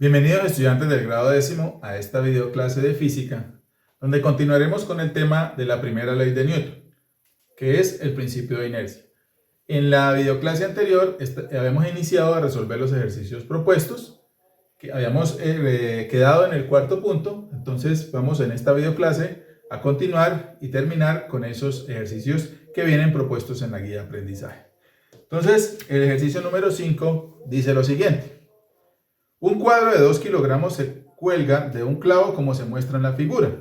Bienvenidos estudiantes del grado décimo a esta videoclase de física, donde continuaremos con el tema de la primera ley de Newton, que es el principio de inercia. En la videoclase anterior habíamos iniciado a resolver los ejercicios propuestos, que habíamos quedado en el cuarto punto. Entonces vamos en esta videoclase a continuar y terminar con esos ejercicios que vienen propuestos en la guía de aprendizaje. Entonces el ejercicio número 5 dice lo siguiente: un cuadro de 2 kilogramos se cuelga de un clavo como se muestra en la figura,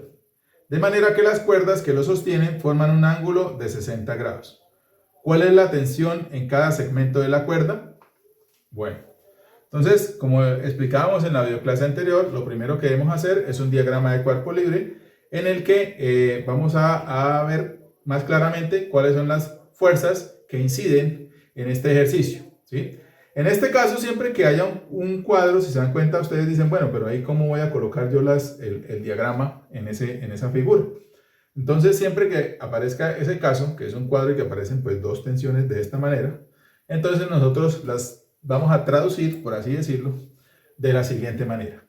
de manera que las cuerdas que lo sostienen forman un ángulo de 60 grados. ¿Cuál es la tensión en cada segmento de la cuerda? Bueno, entonces, como explicábamos en la videoclase anterior, lo primero que debemos hacer es un diagrama de cuerpo libre en el que vamos a ver más claramente cuáles son las fuerzas que inciden en este ejercicio, ¿sí? En este caso, siempre que haya un cuadro, si se dan cuenta, ustedes dicen, bueno, pero ahí cómo voy a colocar yo el diagrama en esa figura. Entonces, siempre que aparezca ese caso, que es un cuadro y que aparecen pues dos tensiones de esta manera, entonces nosotros las vamos a traducir, por así decirlo, de la siguiente manera.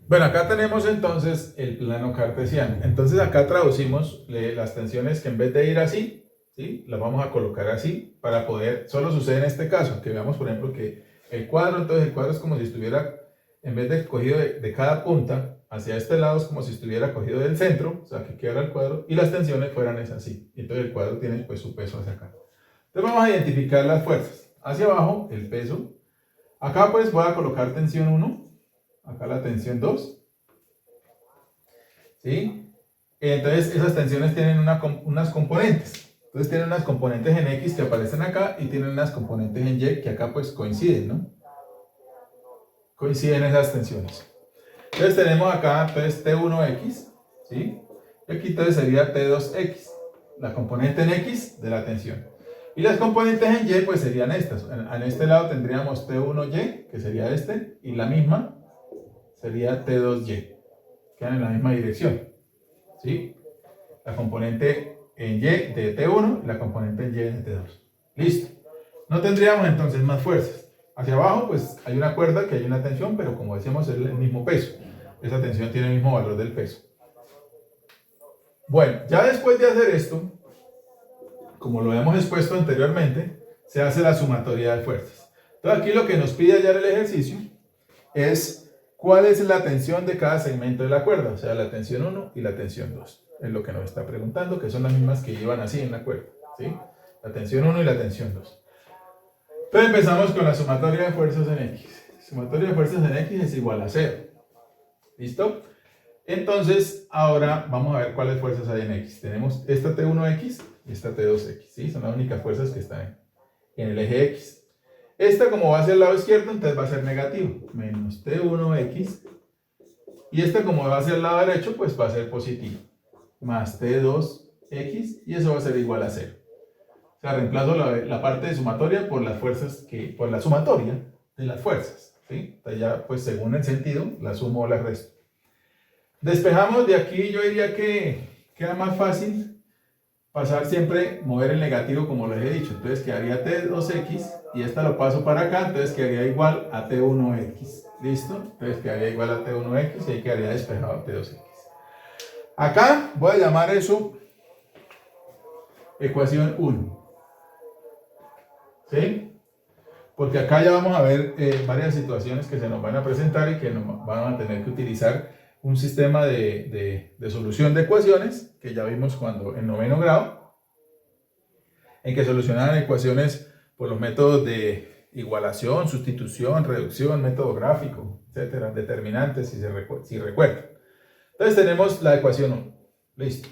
Bueno, acá tenemos entonces el plano cartesiano. Entonces acá traducimos las tensiones que en vez de ir así, ¿sí?, las vamos a colocar así para poder, solo sucede en este caso, que veamos por ejemplo que el cuadro es como si estuviera, en vez de cogido de cada punta hacia este lado, es como si estuviera cogido del centro, o sea que quedara el cuadro, y las tensiones fueran así. Entonces el cuadro tiene pues su peso hacia acá. Entonces vamos a identificar las fuerzas. Hacia abajo, el peso. Acá pues voy a colocar tensión 1. Acá la tensión 2. ¿Sí? Entonces esas tensiones tienen unas componentes. Entonces tienen unas componentes en X que aparecen acá y tienen unas componentes en Y que acá pues coinciden, ¿no? Coinciden esas tensiones. Entonces tenemos acá entonces T1X, ¿sí? Y aquí entonces sería T2X, la componente en X de la tensión. Y las componentes en Y pues serían estas. En este lado tendríamos T1Y, que sería este, y la misma sería T2Y. Quedan en la misma dirección, ¿sí? La componente en Y de T1 y la componente en Y de T2. Listo. No tendríamos entonces más fuerzas. Hacia abajo pues hay una cuerda que hay una tensión, pero como decíamos es el mismo peso. Esa tensión tiene el mismo valor del peso. Bueno, ya después de hacer esto, como lo hemos expuesto anteriormente, se hace la sumatoria de fuerzas. Entonces aquí lo que nos pide hallar el ejercicio es cuál es la tensión de cada segmento de la cuerda, o sea, la tensión 1 y la tensión 2. Es lo que nos está preguntando, que son las mismas que iban así en la cuerda, ¿sí? La tensión 1 y la tensión 2. Entonces empezamos con la sumatoria de fuerzas en X. Sumatoria de fuerzas en X es igual a 0. ¿Listo? Entonces, ahora vamos a ver cuáles fuerzas hay en X. Tenemos esta T1X y esta T2X, ¿sí? Son las únicas fuerzas que están en el eje X. Esta, como va hacia el lado izquierdo, entonces va a ser negativo, menos T1X. Y esta, como va hacia el lado derecho, pues va a ser positivo, más T2X, y eso va a ser igual a 0. O sea, reemplazo la parte de sumatoria por las fuerzas por la sumatoria de las fuerzas, ¿sí? Entonces ya, pues según el sentido, la sumo o la resto. Despejamos de aquí, yo diría que queda más fácil pasar siempre, mover el negativo como les he dicho. Entonces quedaría T2X y esta lo paso para acá, entonces quedaría igual a T1X. ¿Listo? Entonces quedaría igual a T1X y ahí quedaría despejado T2X. Acá voy a llamar eso ecuación 1. ¿Sí? Porque acá ya vamos a ver varias situaciones que se nos van a presentar y que nos van a tener que utilizar un sistema de solución de ecuaciones que ya vimos cuando en noveno grado, en que solucionaban ecuaciones por los métodos de igualación, sustitución, reducción, método gráfico, etcétera, determinantes, si recuerdan. Entonces tenemos la ecuación 1. Listo.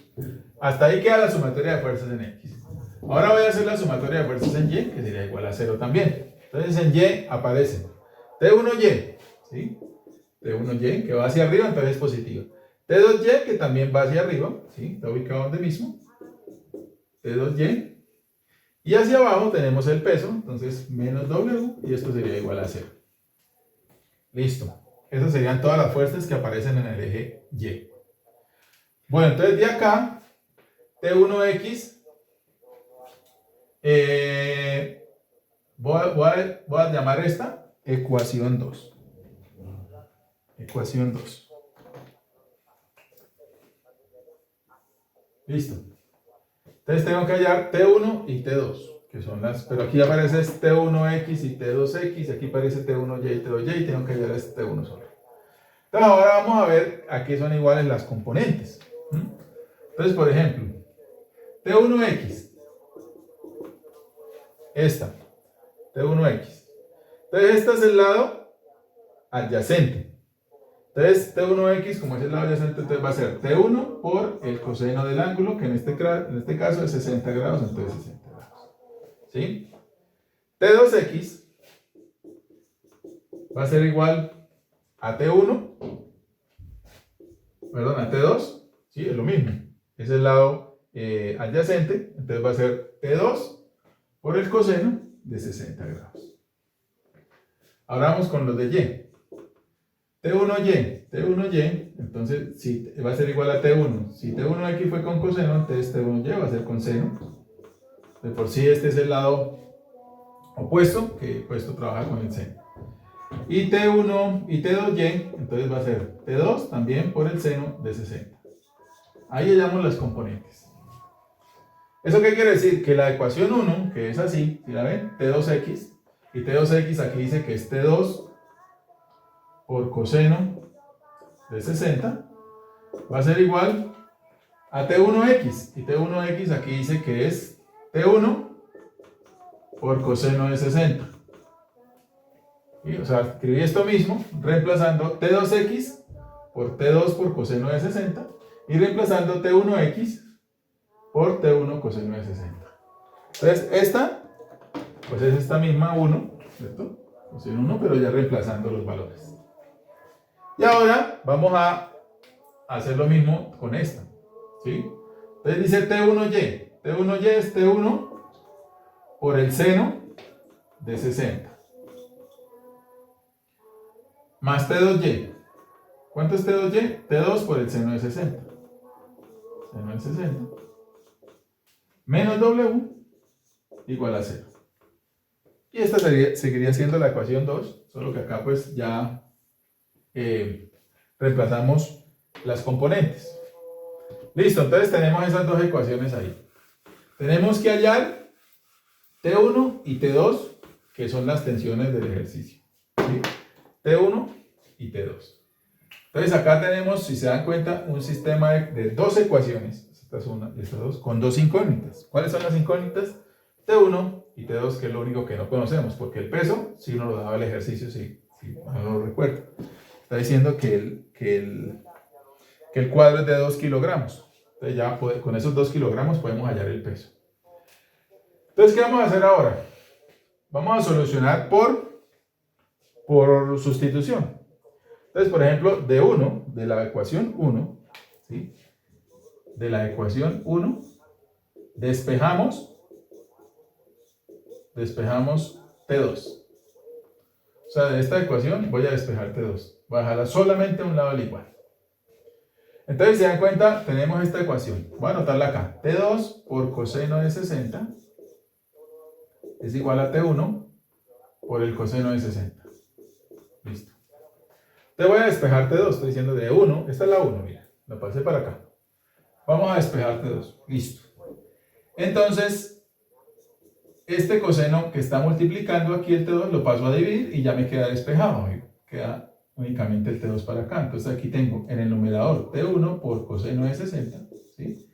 Hasta ahí queda la sumatoria de fuerzas en X. Ahora voy a hacer la sumatoria de fuerzas en Y, que sería igual a 0 también. Entonces en Y aparece T1Y, ¿sí? T1Y, que va hacia arriba, entonces es positivo. T2Y, que también va hacia arriba, ¿sí? Está ubicado donde mismo. T2Y. Y hacia abajo tenemos el peso, entonces menos W, y esto sería igual a 0. Listo. Esas serían todas las fuerzas que aparecen en el eje Y. Bueno, entonces de acá, T1X, voy a llamar esta ecuación 2. ecuación 2. Listo. Entonces tengo que hallar T1 y T2, que son las, pero aquí aparece T1X y T2X, y aquí aparece T1Y y T2Y, y tengo que hallar este T1 solo. Entonces ahora vamos a ver a qué son iguales las componentes. Entonces, por ejemplo, T1X, esta, T1X. Entonces este es el lado adyacente. Entonces T1X, como es el lado adyacente, entonces va a ser T1 por el coseno del ángulo, que en este caso es 60 grados, entonces 60 grados. ¿Sí? T2X va a ser igual a T1, perdón, a T2, ¿sí? Es lo mismo. Es el lado adyacente, entonces va a ser T2 por el coseno de 60 grados. Ahora vamos con los de Y. T1Y, entonces si va a ser igual a T1. Si T1X fue con coseno, entonces T1Y va a ser con seno. De por sí este es el lado opuesto, que esto trabaja con el seno. Y T1 y T2Y, entonces va a ser T2 también por el seno de 60. Ahí hallamos las componentes. ¿Eso qué quiere decir? Que la ecuación 1, que es así, ¿sí la ven? T2X, y T2X aquí dice que es T2 por coseno de 60, va a ser igual a T1X, y T1X aquí dice que es T1 por coseno de 60. ¿Sí? O sea, escribí esto mismo, reemplazando T2X por T2 por coseno de 60, y reemplazando T1X por T1 coseno de 60. Entonces, esta, pues es esta misma 1, ¿cierto? Coseno 1, pero ya reemplazando los valores. Y ahora vamos a hacer lo mismo con esta, ¿sí? Entonces dice T1Y. T1Y es T1 por el seno de 60. Más T2Y. ¿Cuánto es T2Y? T2 por el seno de 60. Seno de 60. Menos W igual a 0. Y esta seguiría siendo la ecuación 2, solo que acá pues ya reemplazamos las componentes. Listo, entonces tenemos esas dos ecuaciones ahí. Tenemos que hallar T1 y T2, que son las tensiones del ejercicio. ¿Sí? T1 y T2. Entonces acá tenemos, si se dan cuenta, un sistema de dos ecuaciones, esta es una y esta dos, con dos incógnitas. ¿Cuáles son las incógnitas? T1 y T2, que es lo único que no conocemos, porque el peso sí nos lo daba el ejercicio, sí no lo recuerdo. Está diciendo que el cuadro es de 2 kilogramos. Entonces ya con esos 2 kilogramos podemos hallar el peso. Entonces, ¿qué vamos a hacer ahora? Vamos a solucionar por sustitución. Entonces, por ejemplo, de la ecuación 1, ¿sí? De la ecuación 1, despejamos T2. O sea, de esta ecuación voy a despejar T2. Voy a dejarla solamente a un lado al igual. Entonces, si se dan cuenta, tenemos esta ecuación. Voy a anotarla acá. T2 por coseno de 60 es igual a T1 por el coseno de 60. Listo. Te voy a despejar T2. Estoy diciendo de 1. Esta es la 1, mira. La pasé para acá. Vamos a despejar T2. Listo. Entonces, este coseno que está multiplicando aquí el T2 lo paso a dividir y ya me queda despejado. Queda únicamente el T2 para acá. Entonces aquí tengo en el numerador T1 por coseno de 60. ¿Sí?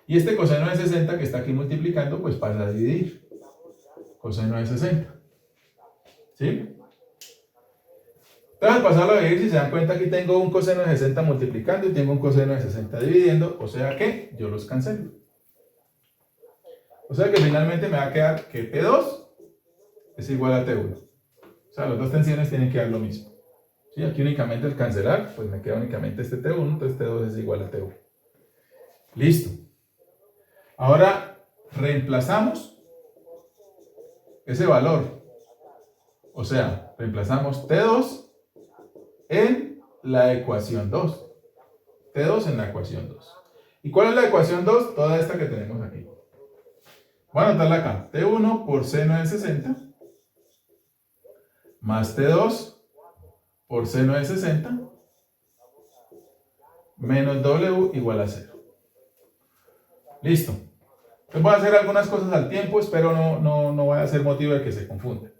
Y este coseno de 60 que está aquí multiplicando, pues pasa a dividir. Coseno de 60. ¿Sí? Entonces al pasarlo a dividir, si se dan cuenta, aquí tengo un coseno de 60 multiplicando y tengo un coseno de 60 dividiendo. O sea que yo los cancelo. O sea que finalmente me va a quedar que T2 es igual a T1. O sea, las dos tensiones tienen que dar lo mismo. ¿Sí? Aquí únicamente el cancelar, pues me queda únicamente este T1, entonces T2 es igual a T1. Listo. Ahora reemplazamos ese valor. O sea, reemplazamos T2 en la ecuación 2. T2 en la ecuación 2. ¿Y cuál es la ecuación 2? Toda esta que tenemos aquí. Voy a anotarla acá. T1 por seno de 60 más T2 por seno de 60 menos W igual a 0. Listo. Entonces voy a hacer algunas cosas al tiempo, espero no vaya a ser motivo de que se confunda.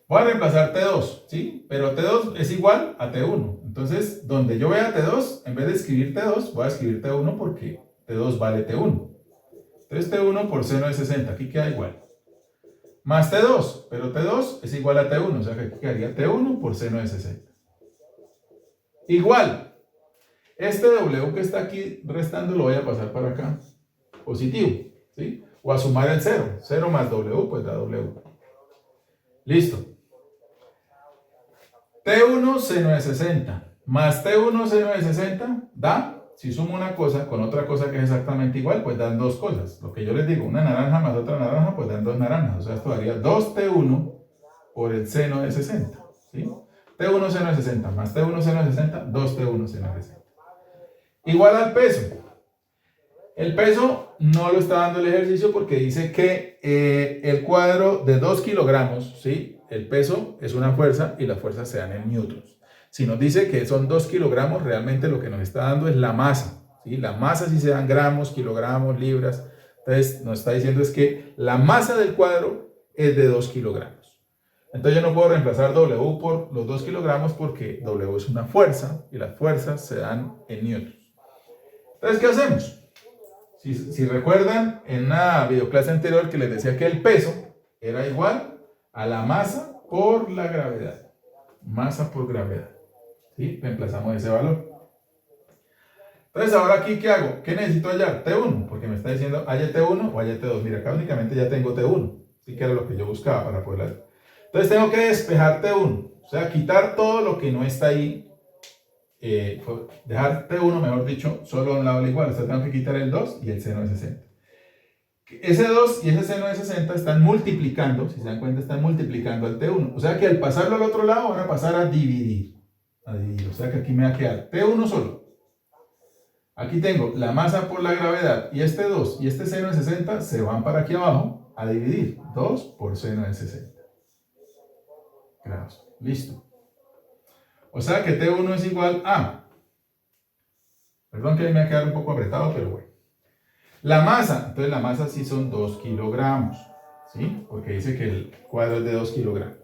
Voy a reemplazar T2, ¿sí? Pero T2 es igual a T1. Entonces, donde yo vea T2, en vez de escribir T2, voy a escribir T1 porque T2 vale T1. Entonces T1 por seno de 60, aquí queda igual. Más T2, pero T2 es igual a T1, o sea que aquí quedaría T1 por seno de 60. Igual, este W que está aquí restando lo voy a pasar para acá, positivo, ¿sí? O a sumar el 0, 0 más W, pues da W. Listo. T1 seno de 60 más T1 seno de 60 da, si sumo una cosa con otra cosa que es exactamente igual, pues dan dos cosas. Lo que yo les digo, una naranja más otra naranja, pues dan dos naranjas. O sea, esto daría 2T1 por el seno de 60. ¿Sí? T1 seno de 60 más T1 seno de 60, 2T1 seno de 60. Igual al peso. El peso no lo está dando el ejercicio porque dice que el cuadro de 2 kilogramos, ¿sí? El peso es una fuerza y las fuerzas se dan en newtons. Si nos dice que son 2 kilogramos, realmente lo que nos está dando es la masa, ¿sí? La masa sí se dan gramos, kilogramos, libras. Entonces nos está diciendo es que la masa del cuadro es de 2 kilogramos. Entonces yo no puedo reemplazar W por los 2 kilogramos porque W es una fuerza y las fuerzas se dan en newtons. Entonces, ¿qué hacemos? Si recuerdan, en una videoclase anterior que les decía que el peso era igual a la masa por la gravedad. Masa por gravedad. ¿Sí? Reemplazamos ese valor. Entonces, ahora aquí, ¿qué hago? ¿Qué necesito hallar? T1, porque me está diciendo haya T1 o haya T2. Mira, acá únicamente ya tengo T1. Sí que era lo que yo buscaba para poder hacer. Entonces, tengo que despejar T1. O sea, quitar todo lo que no está ahí. Dejar T1, mejor dicho, solo a un lado del igual. O sea, tengo que quitar el 2 y el seno de 60. Ese 2 y ese seno de 60 están multiplicando, si se dan cuenta, están multiplicando al T1. O sea que al pasarlo al otro lado van a pasar a dividir. O sea que aquí me va a quedar T1 solo. Aquí tengo la masa por la gravedad y este 2 y este seno de 60 se van para aquí abajo a dividir. 2 por seno de 60 grados. Listo. O sea que T1 es igual a, perdón que ahí me va a quedar un poco apretado, pero bueno. La masa, entonces la masa sí son 2 kilogramos, ¿sí? Porque dice que el cuadro es de 2 kilogramos.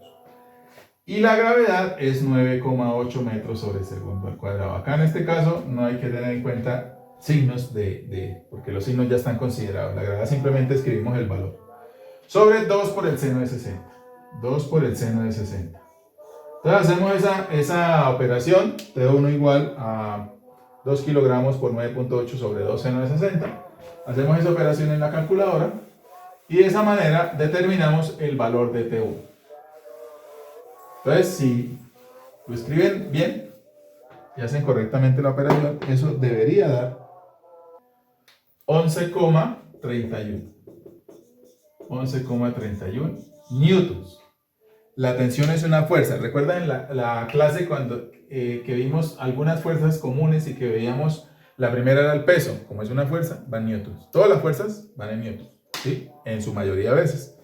Y la gravedad es 9,8 metros sobre segundo al cuadrado. Acá en este caso no hay que tener en cuenta signos porque los signos ya están considerados. La gravedad simplemente escribimos el valor. Sobre 2 por el seno de 60. 2 por el seno de 60. Entonces hacemos esa operación, T1 igual a 2 kilogramos por 9,8 sobre 2 seno de 60. Hacemos esa operación en la calculadora y de esa manera determinamos el valor de T1. Entonces, si lo escriben bien y hacen correctamente la operación, eso debería dar 11,31. 11,31 newtons. La tensión es una fuerza. ¿Recuerdan en la clase cuando que vimos algunas fuerzas comunes y que veíamos la primera era el peso? Como es una fuerza, va en newtons. Todas las fuerzas van en newtons, ¿sí? En su mayoría de veces.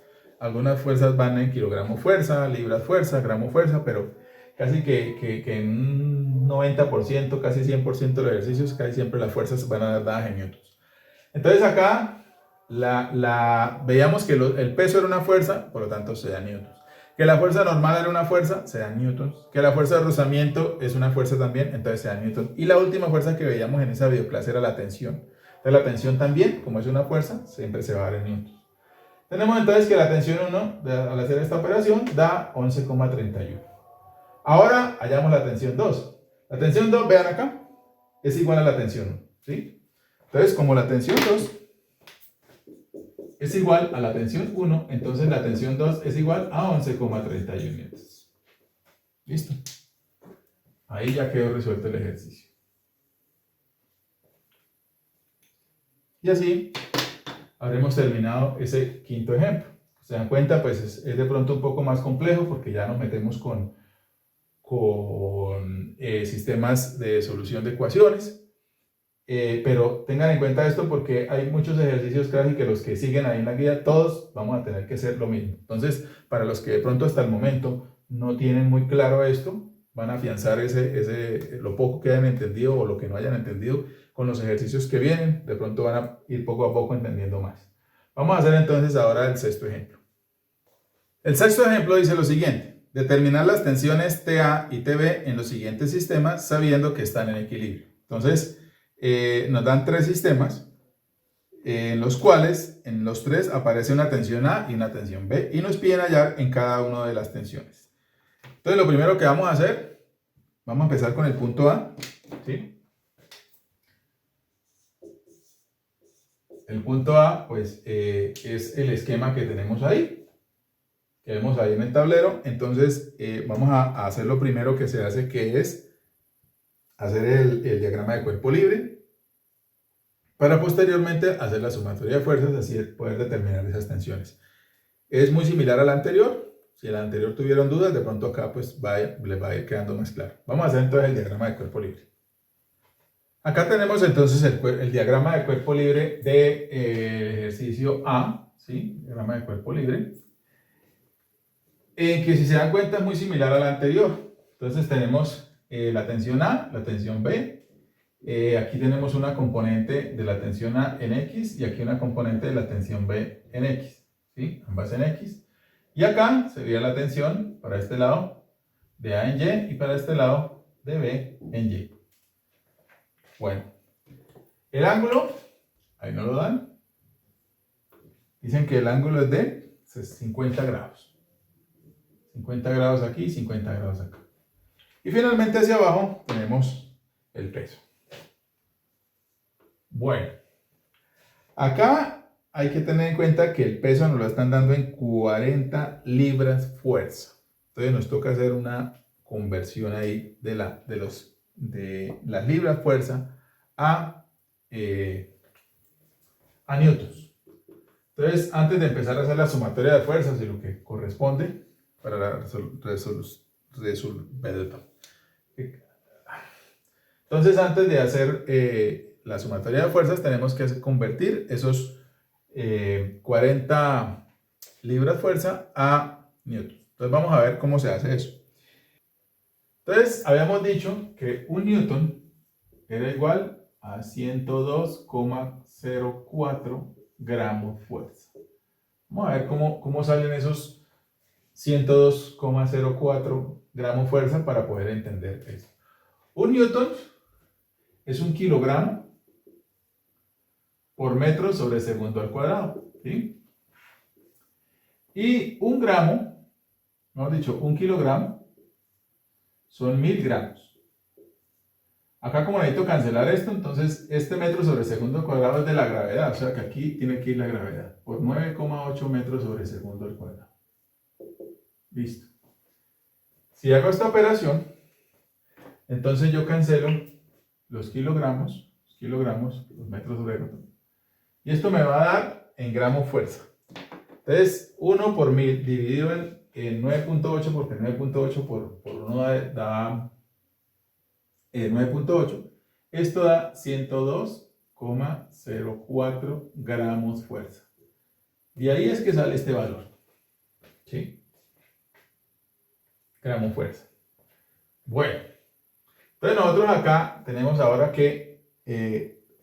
Algunas fuerzas van en kilogramo fuerza, libras fuerza, gramo fuerza, pero casi que en un 90%, casi 100% de los ejercicios, casi siempre las fuerzas van a dar dadas en newtons. Entonces acá veíamos que el peso era una fuerza, por lo tanto se da en newtons. Que la fuerza normal era una fuerza, se da en newtons. Que la fuerza de rozamiento es una fuerza también, entonces se da en newtons. Y la última fuerza que veíamos en esa videoclase era la tensión. Entonces la tensión también, como es una fuerza, siempre se va a dar en newtons. Tenemos entonces que la tensión 1, al hacer esta operación, da 11,31. Ahora hallamos la tensión 2. La tensión 2, vean acá, es igual a la tensión 1, ¿sí? Entonces, como la tensión 2 es igual a la tensión 1, entonces la tensión 2 es igual a 11,31 newtons. ¿Listo? Ahí ya quedó resuelto el ejercicio. Y así habremos terminado ese quinto ejemplo. Se dan cuenta, pues es de pronto un poco más complejo porque ya nos metemos con sistemas de solución de ecuaciones. Pero tengan en cuenta esto porque hay muchos ejercicios casi que los que siguen ahí en la guía, todos vamos a tener que hacer lo mismo. Entonces, para los que de pronto hasta el momento no tienen muy claro esto, van a afianzar lo poco que hayan entendido o lo que no hayan entendido con los ejercicios que vienen. De pronto van a ir poco a poco entendiendo más. Vamos a hacer entonces ahora el sexto ejemplo. El sexto ejemplo dice lo siguiente: determinar las tensiones TA y TB en los siguientes sistemas sabiendo que están en equilibrio. Entonces, nos dan tres sistemas en los cuales en los tres aparece una tensión A y una tensión B y nos piden hallar en cada una de las tensiones. Entonces, lo primero que vamos a hacer, vamos a empezar con el punto A, ¿sí? El punto A, pues, es el esquema que tenemos ahí, que vemos ahí en el tablero. Entonces, vamos a hacer lo primero que se hace, que es hacer el diagrama de cuerpo libre, para posteriormente hacer la sumatoria de fuerzas, así poder determinar esas tensiones. Es muy similar al anterior. Si el anterior tuvieron dudas, de pronto acá pues les va a ir quedando más claro. Vamos a hacer entonces el diagrama de cuerpo libre. Acá tenemos entonces el diagrama de cuerpo libre de ejercicio A, ¿sí? Diagrama de cuerpo libre, en que, si se dan cuenta, es muy similar al anterior. Entonces tenemos la tensión A, la tensión B. Aquí tenemos una componente de la tensión A en X y aquí una componente de la tensión B en X, ¿sí? Ambas en X. Y acá sería la tensión para este lado de A en Y y para este lado de B en Y. Bueno, el ángulo, ahí no lo dan. Dicen que el ángulo es de 50 grados. 50 grados aquí, 50 grados acá. Y finalmente hacia abajo tenemos el peso. Bueno, acá hay que tener en cuenta que el peso nos lo están dando en 40 libras fuerza. Entonces nos toca hacer una conversión ahí de las libras fuerza a newtons. Entonces, antes de empezar a hacer la sumatoria de fuerzas y lo que corresponde para la entonces, antes de hacer la sumatoria de fuerzas, tenemos que convertir esos 40 libras fuerza a newtons. Entonces vamos a ver cómo se hace eso. Entonces habíamos dicho que un newton era igual a 102,04 gramos fuerza. Vamos a ver cómo salen esos 102,04 gramos fuerza para poder entender eso. Un newton es un kilogramo por metro sobre segundo al cuadrado, ¿sí? Y un gramo, mejor dicho, un kilogramo, son 1000 gramos. Acá, como necesito cancelar esto, entonces este metro sobre segundo al cuadrado es de la gravedad, o sea que aquí tiene que ir la gravedad, por 9,8 metros sobre segundo al cuadrado. Listo. Si hago esta operación, entonces yo cancelo los kilogramos, los metros sobre grado. Y esto me va a dar en gramos fuerza. Entonces, 1 por 1000 dividido en 9.8, porque 9.8 por 1 da 9.8. Esto da 102,04 gramos fuerza. De ahí es que sale este valor. ¿Sí? Gramos fuerza. Bueno. Entonces nosotros acá tenemos ahora que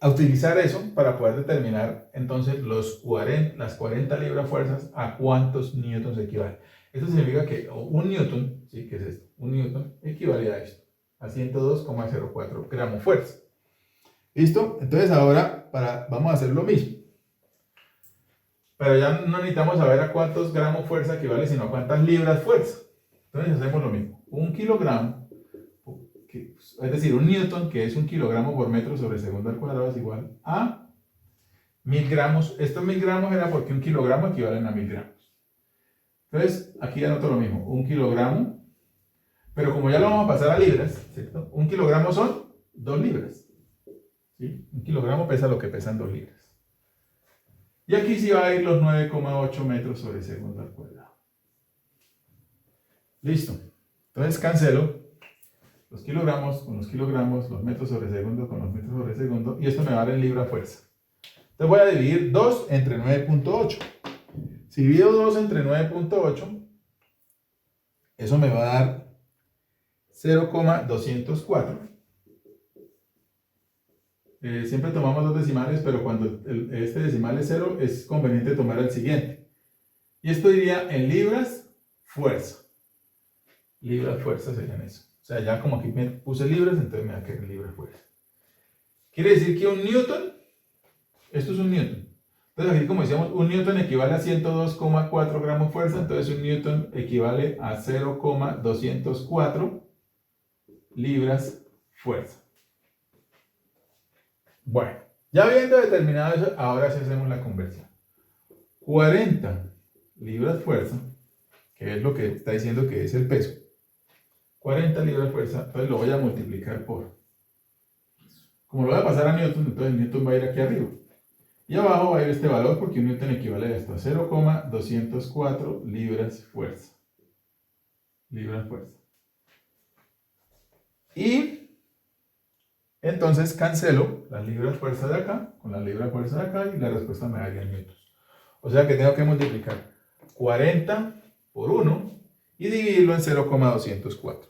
a utilizar eso para poder determinar entonces las 40 libras fuerzas a cuántos newtons equivale. Esto significa que un newton, ¿sí? ¿Qué es esto? Un newton equivale a esto, a 102,04 gramos fuerza. ¿Listo? Entonces ahora vamos a hacer lo mismo. Pero ya no necesitamos saber a cuántos gramos fuerza equivale, sino a cuántas libras fuerza. Entonces hacemos lo mismo. Un kilogramo, es decir, un newton, que es un kilogramo por metro sobre segundo al cuadrado, es igual a 1000 gramos. Estos 1000 gramos era porque un kilogramo equivalen a 1000 gramos. Entonces, aquí anoto lo mismo, un kilogramo, pero como ya lo vamos a pasar a libras, ¿cierto? Un kilogramo son 2 libras. ¿Sí? Un kilogramo pesa lo que pesan 2 libras. Y aquí sí va a ir los 9,8 metros sobre segundo al cuadrado. Listo. Entonces cancelo los kilogramos con los kilogramos, los metros sobre segundo con los metros sobre segundo, y esto me va a dar en libra fuerza. Entonces voy a dividir 2 entre 9.8. Si divido 2 entre 9.8, eso me va a dar 0,204. Siempre tomamos dos decimales, pero cuando este decimal es 0, es conveniente tomar el siguiente. Y esto iría en libras fuerza. Libras fuerza serían eso. O sea, ya como aquí me puse libras, entonces me va a quedar libras fuerza. Quiere decir que un newton, esto es un newton. Entonces aquí como decíamos, un newton equivale a 102,4 gramos fuerza, entonces un newton equivale a 0,204 libras fuerza. Bueno, ya habiendo determinado eso, ahora sí hacemos la conversión. 40 libras fuerza, que es lo que está diciendo que es el peso. 40 libras fuerza, entonces lo voy a multiplicar por. Como lo voy a pasar a newton, entonces el newton va a ir aquí arriba. Y abajo va a ir este valor porque un newton equivale a esto, a 0,204 libras fuerza. Libras fuerza. Y entonces cancelo las libras fuerza de acá con las libras fuerza de acá y la respuesta me da en newtons. O sea que tengo que multiplicar 40 por 1 y dividirlo en 0,204.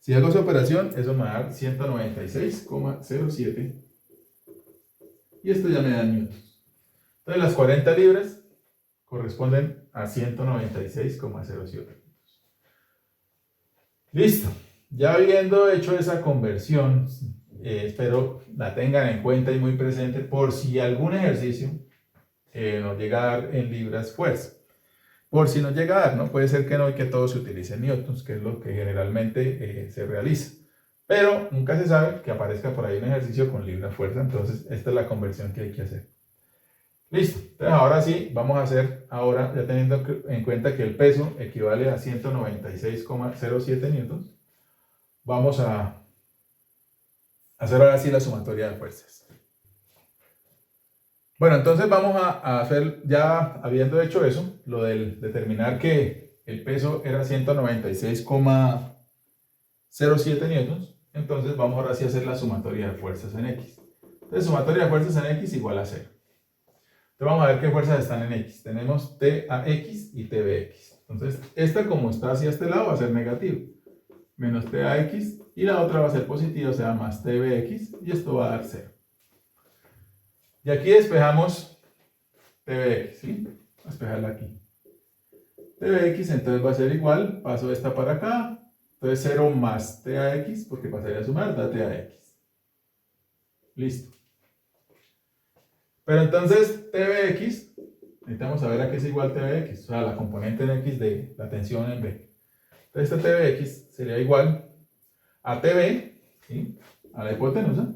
Si hago esa operación, eso me va a dar 196,07 y esto ya me da newtons. Entonces las 40 libras corresponden a 196,07. Listo. Ya habiendo hecho esa conversión, espero la tengan en cuenta y muy presente por si algún ejercicio nos llega a dar en libras fuerza. Por si nos llega a dar, ¿no? Puede ser que no y que todo se utilice en newtons, que es lo que generalmente se realiza. Pero nunca se sabe que aparezca por ahí un ejercicio con libras fuerza, entonces esta es la conversión que hay que hacer. Listo, entonces ahora sí, vamos a hacer, ahora ya teniendo en cuenta que el peso equivale a 196,07 newtons, vamos a hacer ahora sí la sumatoria de fuerzas. Bueno, entonces vamos a hacer, ya habiendo hecho eso, lo del determinar que el peso era 196,07 newtons, entonces vamos ahora sí a hacer la sumatoria de fuerzas en X. Entonces, sumatoria de fuerzas en X igual a 0. Entonces vamos a ver qué fuerzas están en X. Tenemos TAX y TBX. Entonces, esta como está hacia este lado va a ser negativo. Menos TAX y la otra va a ser positiva, o sea, más TBX y esto va a dar 0. Y aquí despejamos TBX, ¿sí? Voy a despejarla aquí. TBX entonces va a ser igual, paso esta para acá. Entonces 0 más TAX, porque pasaría a sumar, da TAX. Listo. Pero entonces TBX, necesitamos saber a qué es igual TBX, o sea, la componente en X de la tensión en B. Entonces esta TBX sería igual a TB, ¿sí? A la hipotenusa,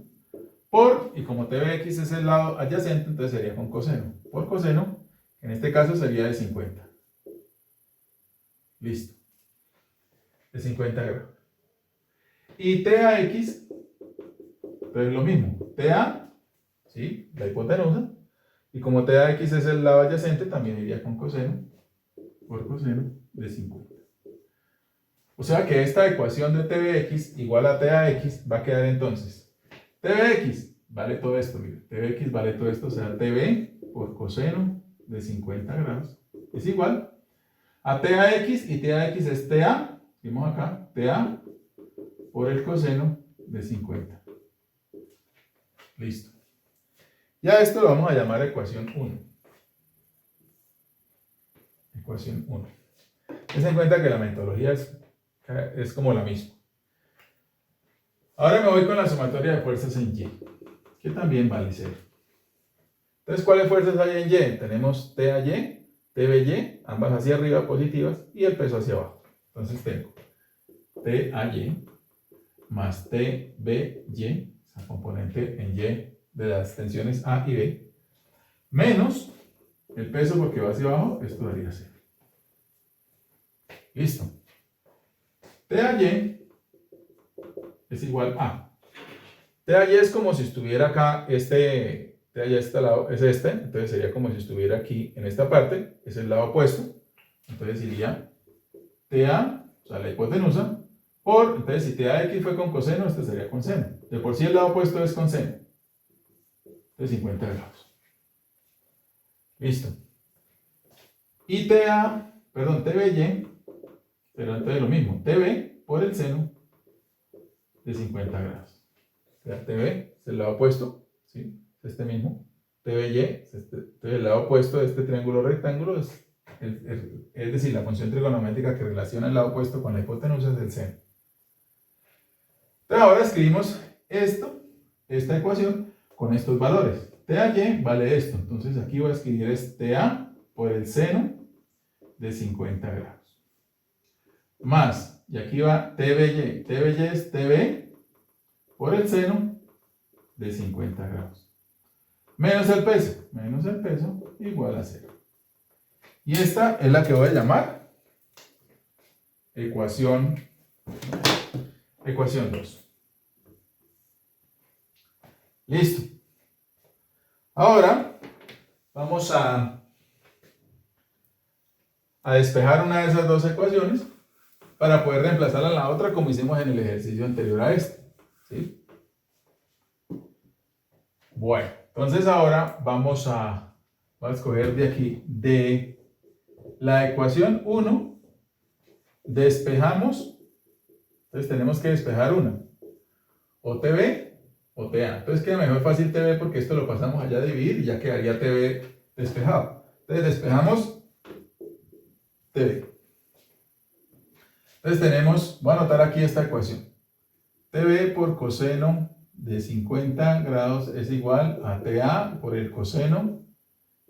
por, y como TBX es el lado adyacente, entonces sería con coseno. Por coseno, en este caso sería de 50. Listo. De 50 grados. Y TAX, entonces lo mismo. TA, ¿sí? La hipotenusa. Y como TAX es el lado adyacente, también iría con coseno. Por coseno de 50. O sea que esta ecuación de TBX igual a TAX va a quedar entonces. TBX vale todo esto, mira. TBX vale todo esto, o sea, TB por coseno de 50 grados es igual a TAX y TAX es TA, vimos acá, TA por el coseno de 50. Listo. Ya esto lo vamos a llamar ecuación 1. Ecuación 1. Ten en cuenta que la metodología es como la misma. Ahora me voy con la sumatoria de fuerzas en Y, que también vale 0. Entonces, ¿cuáles fuerzas hay en Y? Tenemos TAY, TBY, ambas hacia arriba positivas, y el peso hacia abajo. Entonces tengo TAY más TBY, esa componente en Y de las tensiones A y B, menos el peso porque va hacia abajo, esto daría 0. Listo. TAY es igual a. TAY es como si estuviera acá, TAY este lado es este, entonces sería como si estuviera aquí en esta parte, es el lado opuesto, entonces iría TA, o sea la hipotenusa, por, entonces si TAX fue con coseno, este sería con seno. De por sí el lado opuesto es con seno. De 50 grados. Listo. Y TBY, pero entonces lo mismo, TB por el seno de 50 grados. O sea, TB es el lado opuesto, ¿sí? Es este mismo. TBY es el lado opuesto de este triángulo rectángulo, es decir, la función trigonométrica que relaciona el lado opuesto con la hipotenusa es el seno. Entonces ahora escribimos esta ecuación con estos valores. TAY vale esto, entonces aquí voy a escribir es TA por el seno de 50 grados. Más, y aquí va TBY. TBY es TB por el seno de 50 grados. Menos el peso igual a 0. Y esta es la que voy a llamar ecuación 2. Listo. Ahora vamos a despejar una de esas dos ecuaciones para poder reemplazarla en la otra como hicimos en el ejercicio anterior a este. ¿Sí? Bueno, entonces ahora vamos a escoger de aquí, de la ecuación 1, despejamos, entonces tenemos que despejar una, o TB o TA. Entonces queda mejor fácil TB porque esto lo pasamos allá a dividir y ya quedaría TB despejado. Entonces despejamos TB. Entonces tenemos, voy a anotar aquí esta ecuación. TB por coseno de 50 grados es igual a TA por el coseno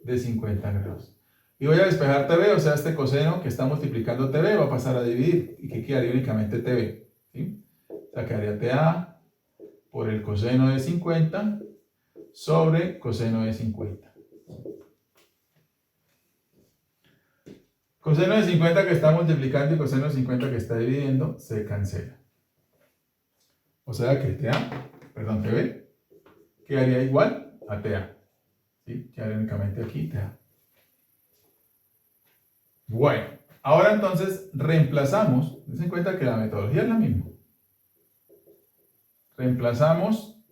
de 50 grados. Y voy a despejar TB, o sea, este coseno que está multiplicando TB va a pasar a dividir. ¿Y que quedaría únicamente TB? ¿Sí? O sea, quedaría TA por el coseno de 50 sobre coseno de 50. Coseno de 50 que está multiplicando y coseno de 50 que está dividiendo se cancela. O sea que TB quedaría igual a TA. ¿Sí? Quedaría únicamente aquí TA. Bueno, ahora entonces reemplazamos, ten en cuenta que la metodología es la misma. Reemplazamos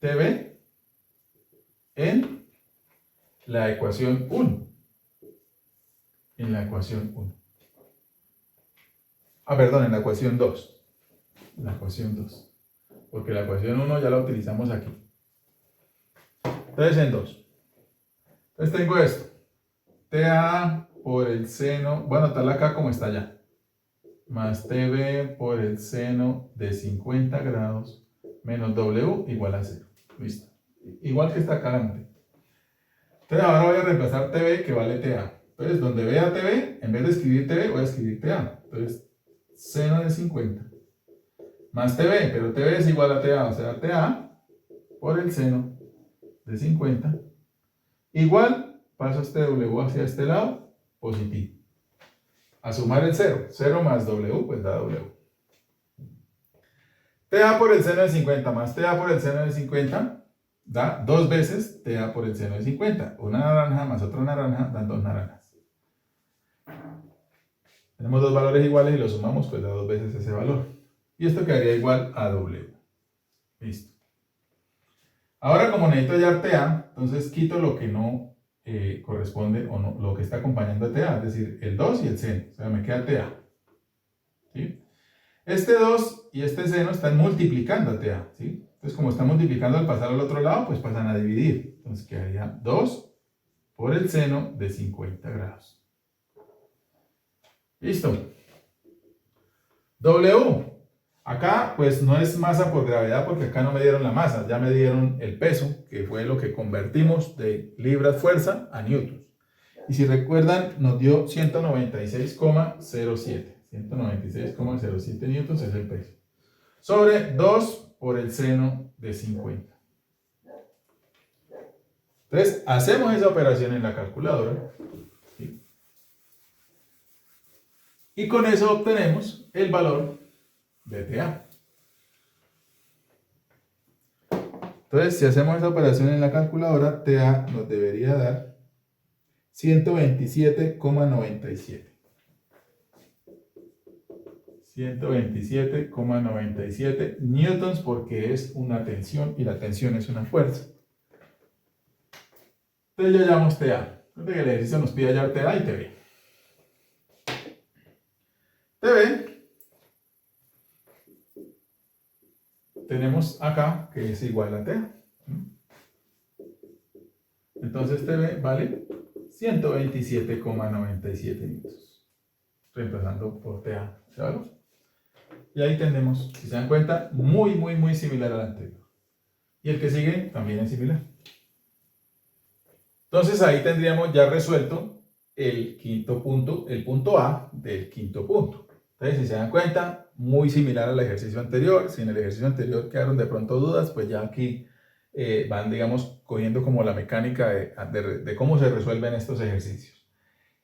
TB en la ecuación 1. En la ecuación 1. Perdón, en la ecuación 2. La ecuación 2. Porque la ecuación 1 ya la utilizamos aquí. Entonces en 2. Entonces tengo esto. TA por el seno, voy a anotarla acá como está allá. Más TB por el seno de 50 grados menos W igual a 0. Listo. Igual que está acá adelante. Entonces ahora voy a reemplazar TB que vale TA. Entonces donde vea TB, en vez de escribir TB, voy a escribir TA. Entonces seno de 50 más TB, pero TB es igual a TA, o sea, TA por el seno de 50 igual, paso este W hacia este lado, positivo. A sumar el 0, 0 más W, pues da W. TA por el seno de 50 más TA por el seno de 50 da 2 veces TA por el seno de 50. Una naranja más otra naranja dan 2 naranjas. Tenemos dos valores iguales y los sumamos, pues da 2 veces ese valor. Y esto quedaría igual a W. Listo. Ahora, como necesito hallar TA, entonces quito lo que no corresponde o no, lo que está acompañando a TA, es decir, el 2 y el seno. O sea, me queda TA. ¿Sí? Este 2 y este seno están multiplicando a TA. ¿Sí? Entonces, como están multiplicando al pasar al otro lado, pues pasan a dividir. Entonces quedaría 2 por el seno de 50 grados. Listo. W. Acá pues no es masa por gravedad porque acá no me dieron la masa, ya me dieron el peso, que fue lo que convertimos de libras fuerza a newtons. Y si recuerdan, nos dio 196,07. 196,07 newtons es el peso. Sobre 2 por el seno de 50. Entonces, hacemos esa operación en la calculadora. ¿Sí? Y con eso obtenemos el valor de TA. Entonces, si hacemos esa operación en la calculadora, TA nos debería dar 127,97. 127,97 newtons porque es una tensión y la tensión es una fuerza. Entonces ya hallamos TA. Entonces el ejercicio nos pide hallar TA y TB. TB tenemos acá que es igual a TA. Entonces TB vale 127,97 minutos. Reemplazando por TA ese valor. Y ahí tenemos, si se dan cuenta, muy similar al anterior. Y el que sigue también es similar. Entonces ahí tendríamos ya resuelto el quinto punto, el punto A del quinto punto. Entonces, si se dan cuenta, muy similar al ejercicio anterior. Si en el ejercicio anterior quedaron de pronto dudas, pues ya aquí van, digamos, cogiendo como la mecánica de cómo se resuelven estos ejercicios.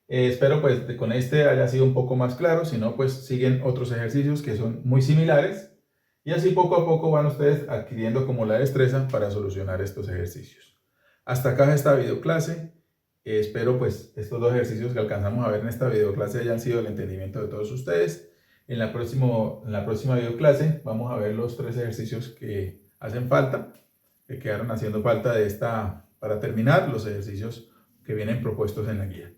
Espero pues con este haya sido un poco más claro. Si no, pues siguen otros ejercicios que son muy similares. Y así poco a poco van ustedes adquiriendo como la destreza para solucionar estos ejercicios. Hasta acá esta videoclase. Espero pues estos dos ejercicios que alcanzamos a ver en esta videoclase hayan sido el entendimiento de todos ustedes. En la próxima videoclase vamos a ver los 3 ejercicios que hacen falta, que quedaron haciendo falta para terminar los ejercicios que vienen propuestos en la guía.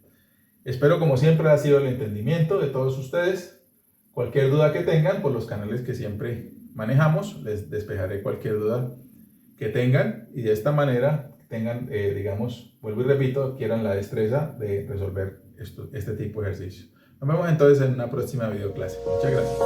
Espero como siempre ha sido el entendimiento de todos ustedes. Cualquier duda que tengan por los canales que siempre manejamos, les despejaré cualquier duda que tengan y de esta manera tengan, digamos, vuelvo y repito, adquieran la destreza de resolver este tipo de ejercicios. Nos vemos entonces en una próxima videoclase. Muchas gracias.